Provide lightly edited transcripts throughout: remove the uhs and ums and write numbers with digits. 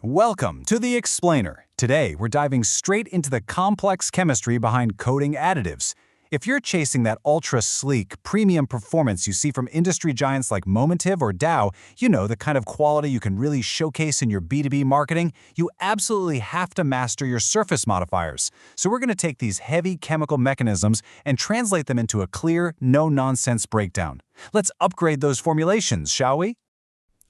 Welcome to the Explainer. Today, we're diving straight into the complex chemistry behind coating additives. If you're chasing that ultra-sleek, premium performance you see from industry giants like 𝗦𝗰𝗿 or Dow, you know, the kind of quality you can really showcase in your B2B marketing, you absolutely have to master your surface modifiers. So we're going to take these heavy chemical mechanisms and translate them into a clear, no-nonsense breakdown. Let's upgrade those formulations, shall we?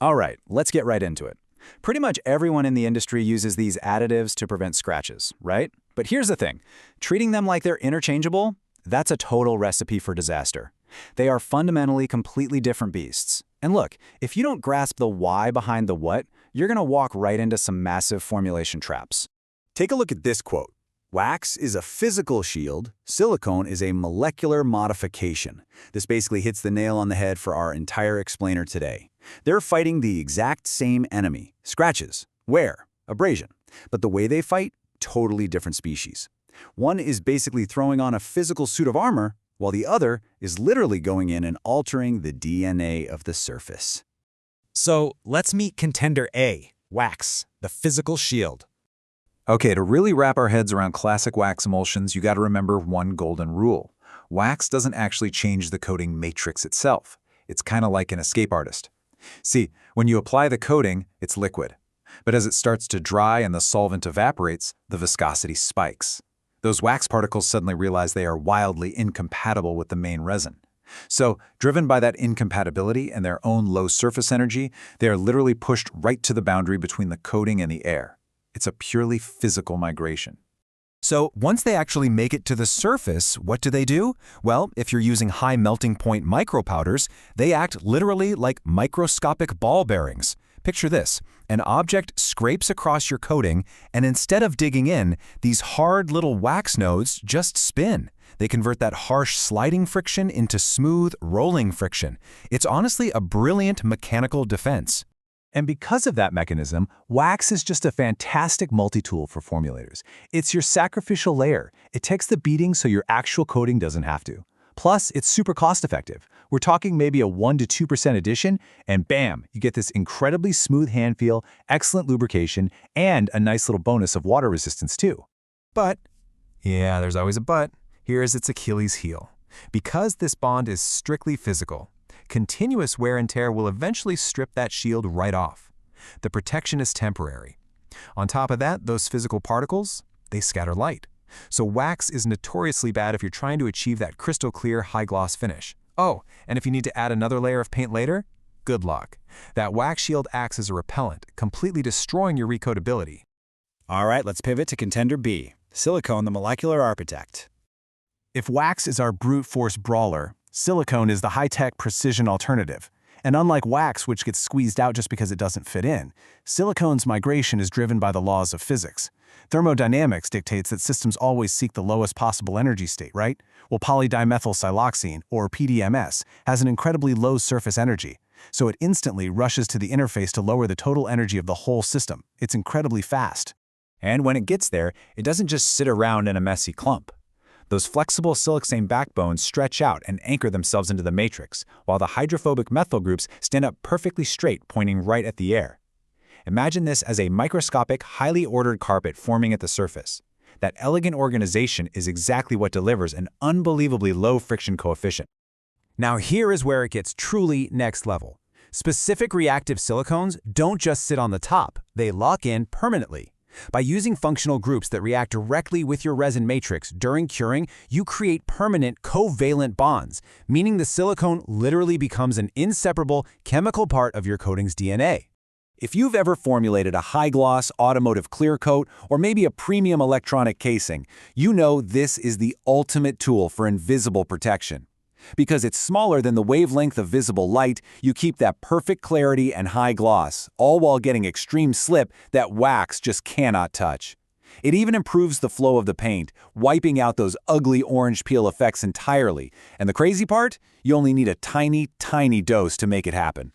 All right, let's get right into it. Pretty much everyone in the industry uses these additives to prevent scratches, right? But here's the thing. Treating them like they're interchangeable, that's a total recipe for disaster. They are fundamentally completely different beasts. And look, if you don't grasp the why behind the what, you're going to walk right into some massive formulation traps. Take a look at this quote. Wax is a physical shield, silicone is a molecular modification. This basically hits the nail on the head for our entire explainer today. They're fighting the exact same enemy, scratches, wear, abrasion. But the way they fight, totally different species. One is basically throwing on a physical suit of armor, while the other is literally going in and altering the DNA of the surface. So let's meet contender A, wax, the physical shield. Okay, to really wrap our heads around classic wax emulsions, you got to remember one golden rule. Wax doesn't actually change the coating matrix itself. It's kind of like an escape artist. See, when you apply the coating, it's liquid. But as it starts to dry and the solvent evaporates, the viscosity spikes. Those wax particles suddenly realize they are wildly incompatible with the main resin. So, driven by that incompatibility and their own low surface energy, they are literally pushed right to the boundary between the coating and the air. It's a purely physical migration. So once they actually make it to the surface, what do? Well, if you're using high melting point micropowders, they act literally like microscopic ball bearings. Picture this. An object scrapes across your coating, and instead of digging in, these hard little wax nodes just spin. They convert that harsh sliding friction into smooth, rolling friction. It's honestly a brilliant mechanical defense. And because of that mechanism, wax is just a fantastic multi-tool for formulators. It's your sacrificial layer. It takes the beating so your actual coating doesn't have to. Plus, it's super cost-effective. We're talking maybe a 1 to 2% addition, and bam, you get this incredibly smooth hand feel, excellent lubrication, and a nice little bonus of water resistance too. But, yeah, there's always a but, here is its Achilles heel. Because this bond is strictly physical, continuous wear and tear will eventually strip that shield right off. The protection is temporary. On top of that, those physical particles, they scatter light. So wax is notoriously bad if you're trying to achieve that crystal clear, high-gloss finish. Oh, and if you need to add another layer of paint later, good luck. That wax shield acts as a repellent, completely destroying your recoatability. All right, let's pivot to contender B, silicone, the molecular architect. If wax is our brute force brawler, silicone is the high-tech precision alternative. And unlike wax, which gets squeezed out just because it doesn't fit in, silicone's migration is driven by the laws of physics. Thermodynamics dictates that systems always seek the lowest possible energy state, right? Well, polydimethylsiloxane, or PDMS, has an incredibly low surface energy, so it instantly rushes to the interface to lower the total energy of the whole system. It's incredibly fast. And when it gets there, it doesn't just sit around in a messy clump. Those flexible siloxane backbones stretch out and anchor themselves into the matrix, while the hydrophobic methyl groups stand up perfectly straight, pointing right at the air. Imagine this as a microscopic, highly ordered carpet forming at the surface. That elegant organization is exactly what delivers an unbelievably low friction coefficient. Now here is where it gets truly next level. Specific reactive silicones don't just sit on the top, they lock in permanently. By using functional groups that react directly with your resin matrix during curing, you create permanent covalent bonds, meaning the silicone literally becomes an inseparable chemical part of your coating's DNA. If you've ever formulated a high-gloss automotive clear coat or maybe a premium electronic casing, you know this is the ultimate tool for invisible protection. Because it's smaller than the wavelength of visible light, you keep that perfect clarity and high gloss, all while getting extreme slip that wax just cannot touch. It even improves the flow of the paint, wiping out those ugly orange peel effects entirely. And the crazy part? You only need a tiny, tiny dose to make it happen.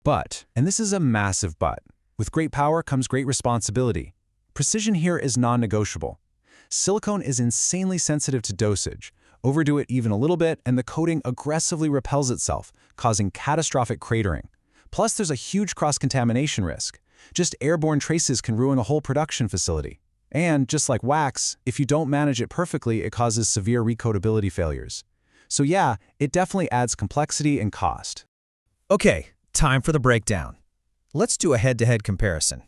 But, and this is a massive but, with great power comes great responsibility. Precision here is non-negotiable. Silicone is insanely sensitive to dosage. Overdo it even a little bit, and the coating aggressively repels itself, causing catastrophic cratering. Plus, there's a huge cross-contamination risk. Just airborne traces can ruin a whole production facility. And just like wax, if you don't manage it perfectly, it causes severe recoatability failures. So yeah, it definitely adds complexity and cost. Okay, time for the breakdown. Let's do a head-to-head comparison.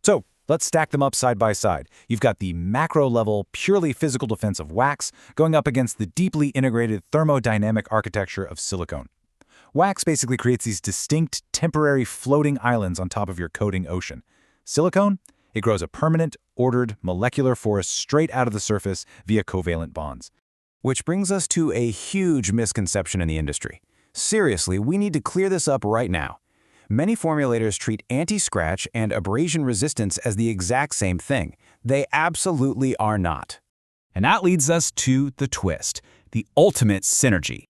So let's stack them up side by side. You've got the macro-level, purely physical defense of wax going up against the deeply integrated thermodynamic architecture of silicone. Wax basically creates these distinct, temporary floating islands on top of your coating ocean. Silicone? It grows a permanent, ordered, molecular forest straight out of the surface via covalent bonds. Which brings us to a huge misconception in the industry. Seriously, we need to clear this up right now. Many formulators treat anti-scratch and abrasion resistance as the exact same thing. They absolutely are not. And that leads us to the twist, the ultimate synergy.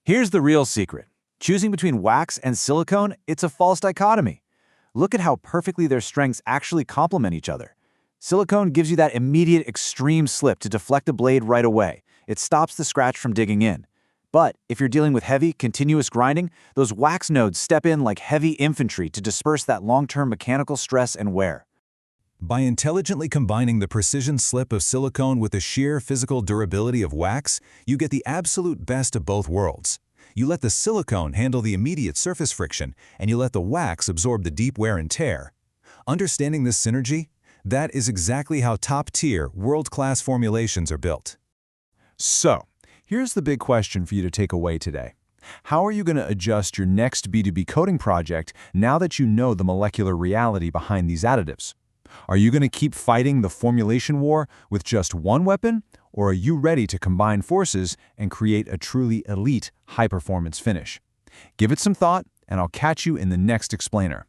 Here's the real secret. Choosing between wax and silicone, it's a false dichotomy. Look at how perfectly their strengths actually complement each other. Silicone gives you that immediate extreme slip to deflect a blade right away. It stops the scratch from digging in. But if you're dealing with heavy, continuous grinding, those wax nodes step in like heavy infantry to disperse that long-term mechanical stress and wear. By intelligently combining the precision slip of silicone with the sheer physical durability of wax, you get the absolute best of both worlds. You let the silicone handle the immediate surface friction, and you let the wax absorb the deep wear and tear. Understanding this synergy? That is exactly how top-tier, world-class formulations are built. So, here's the big question for you to take away today. How are you going to adjust your next B2B coating project now that you know the molecular reality behind these additives? Are you going to keep fighting the formulation war with just one weapon, or are you ready to combine forces and create a truly elite high-performance finish? Give it some thought, and I'll catch you in the next explainer.